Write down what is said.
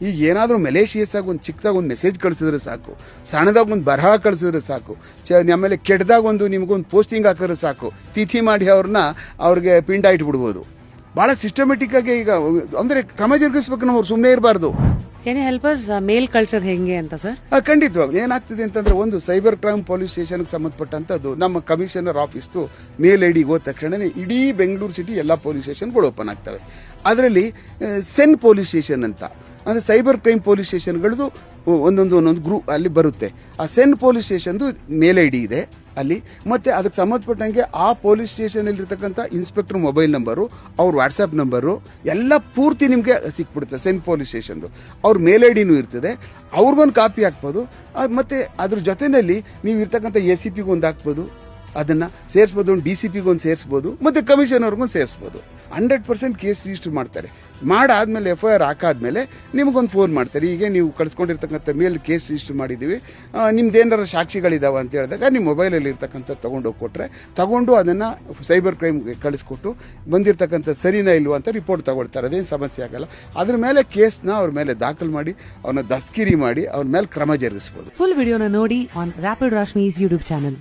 ಈಗ ಏನಾದರೂ ಮೆಲೇಷಿಯಸ್ ಆಗಿ ಒಂದು ಚಿಕ್ಕದಾಗ ಒಂದು ಮೆಸೇಜ್ ಕಳಿಸಿದ್ರೆ ಸಾಕು, ಸಣ್ಣದಾಗ ಒಂದು ಬರಹ ಕಳಿಸಿದ್ರೆ ಸಾಕು, ಆಮೇಲೆ ಕೆಟ್ಟದಾಗ ಒಂದು ನಿಮಗೊಂದು ಪೋಸ್ಟಿಂಗ್ ಹಾಕಿದ್ರೆ ಸಾಕು, ತಿಥಿ ಮಾಡಿ ಅವ್ರಿಗೆ ಪಿಂಡ ಇಟ್ಬಿಡ್ಬೋದು. ಭಾಳ ಸಿಸ್ಟಮೆಟಿಕ್ ಆಗಿ ಈಗ ಅಂದರೆ ಕ್ರಮ ಜರುಗಿಸ್ಬೇಕು, ನಾವು ಸುಮ್ಮನೆ ಇರಬಾರ್ದು. ಕ್ಯಾನ್ ಯು ಹೆಲ್ಪ್ ಅಸ್ ಮೇಲ್ ಕಳ್ಸೋದು ಹೆಂಗೆ ಅಂತ ಸರ್? ಖಂಡಿತವಾಗ್ಲು ಏನಾಗ್ತಿದೆ ಅಂತಂದ್ರೆ, ಒಂದು ಸೈಬರ್ ಕ್ರೈಮ್ ಪೊಲೀಸ್ ಸ್ಟೇಷನ್ಗೆ ಸಂಬಂಧಪಟ್ಟಂಥದ್ದು ನಮ್ಮ ಕಮಿಷನರ್ ಆಫೀಸ್ದು ಮೇಲ್ ಐ ಡಿ ಹೋದ ತಕ್ಷಣನೇ ಇಡೀ ಬೆಂಗಳೂರು ಸಿಟಿ ಎಲ್ಲ ಪೊಲೀಸ್ ಸ್ಟೇಷನ್ಗಳು ಓಪನ್ ಆಗ್ತವೆ. ಅದರಲ್ಲಿ ಸೆನ್ ಪೊಲೀಸ್ ಸ್ಟೇಷನ್ ಅಂತ, ಅಂದರೆ ಸೈಬರ್ ಕ್ರೈಮ್ ಪೊಲೀಸ್ ಸ್ಟೇಷನ್ಗಳದ್ದು ಒಂದೊಂದು ಗ್ರೂಪ್ ಅಲ್ಲಿ ಬರುತ್ತೆ. ಆ ಸೆನ್ ಪೊಲೀಸ್ ಸ್ಟೇಷನ್ದು ಮೇಲ್ ಐ ಡಿ ಇದೆ ಅಲ್ಲಿ, ಮತ್ತು ಅದಕ್ಕೆ ಸಂಬಂಧಪಟ್ಟಂಗೆ ಆ ಪೊಲೀಸ್ ಸ್ಟೇಷನಲ್ಲಿರ್ತಕ್ಕಂಥ ಇನ್ಸ್ಪೆಕ್ಟರ್ ಮೊಬೈಲ್ ನಂಬರು, ಅವ್ರ ವಾಟ್ಸಪ್ ನಂಬರು ಎಲ್ಲ ಪೂರ್ತಿ ನಿಮಗೆ ಸಿಕ್ಬಿಡುತ್ತೆ. ಸೆನ್ ಪೊಲೀಸ್ ಸ್ಟೇಷನ್ದು ಅವ್ರ ಮೇಲ್ ಐ ಡಿನೂ ಇರ್ತದೆ, ಅವ್ರಿಗೊಂದು ಕಾಪಿ ಹಾಕ್ಬೋದು. ಮತ್ತು ಅದ್ರ ಜೊತೆಯಲ್ಲಿ ನೀವು ಇರ್ತಕ್ಕಂಥ ACPಗೂ ಒಂದು ಹಾಕ್ಬೋದು, ಅದನ್ನು ಸೇರಿಸ್ಬೋದು, ಒಂದು DCPಗೂ ಒಂದು ಸೇರಿಸ್ಬೋದು, ಮತ್ತು ಕಮಿಷನರ್ಗೊಂದು ಸೇರಿಸ್ಬೋದು. 100% ಕೇಸ್ ರಿಜಿಸ್ಟರ್ ಮಾಡ್ತಾರೆ. ಮಾಡಾದ್ಮೇಲೆ FIR ಹಾಕಾದ್ಮೇಲೆ ನಿಮಗೊಂದು ಫೋನ್ ಮಾಡ್ತಾರೆ, ಹೀಗೆ ನೀವು ಕಳಿಸ್ಕೊಂಡಿರ್ತಕ್ಕಂಥ ಮೇಲ್ ಕೇಸ್ ರಿಜಿಸ್ಟರ್ ಮಾಡಿದ್ದೀವಿ, ನಿಮ್ದೇನಾರ ಸಾಕ್ಷಿಗಳಿದಾವೆ ಅಂತ ಹೇಳಿದಾಗ ನಿಮ್ಮ ಮೊಬೈಲಲ್ಲಿ ಇರ್ತಕ್ಕಂಥ ತೊಗೊಂಡೋಗಿ ಕೊಟ್ಟರೆ, ತಗೊಂಡು ಅದನ್ನು ಸೈಬರ್ ಕ್ರೈಮ್ಗೆ ಕಳಿಸ್ಕೊಟ್ಟು ಬಂದಿರತಕ್ಕಂಥ ಸರಿನಾ ಇಲ್ವಾ ಅಂತ ರಿಪೋರ್ಟ್ ತಗೊಳ್ತಾರೆ. ಅದೇನು ಸಮಸ್ಯೆ ಆಗಲ್ಲ. ಅದ್ರ ಮೇಲೆ ಕೇಸ್ನ ಅವ್ರ ಮೇಲೆ ದಾಖಲು ಮಾಡಿ ಅವ್ರನ್ನ ದಸ್ಕಿರಿ ಮಾಡಿ ಅವ್ರ ಮೇಲೆ ಕ್ರಮ ಜರುಗಿಸ್ಬೋದು. ಫುಲ್ ವಿಡಿಯೋನ ನೋಡಿ ಆನ್ ರ್ಯಾಪಿಡ್ ರಾಶ್ಮೀಸ್ ಯೂಟ್ಯೂಬ್ ಚಾನಲ್.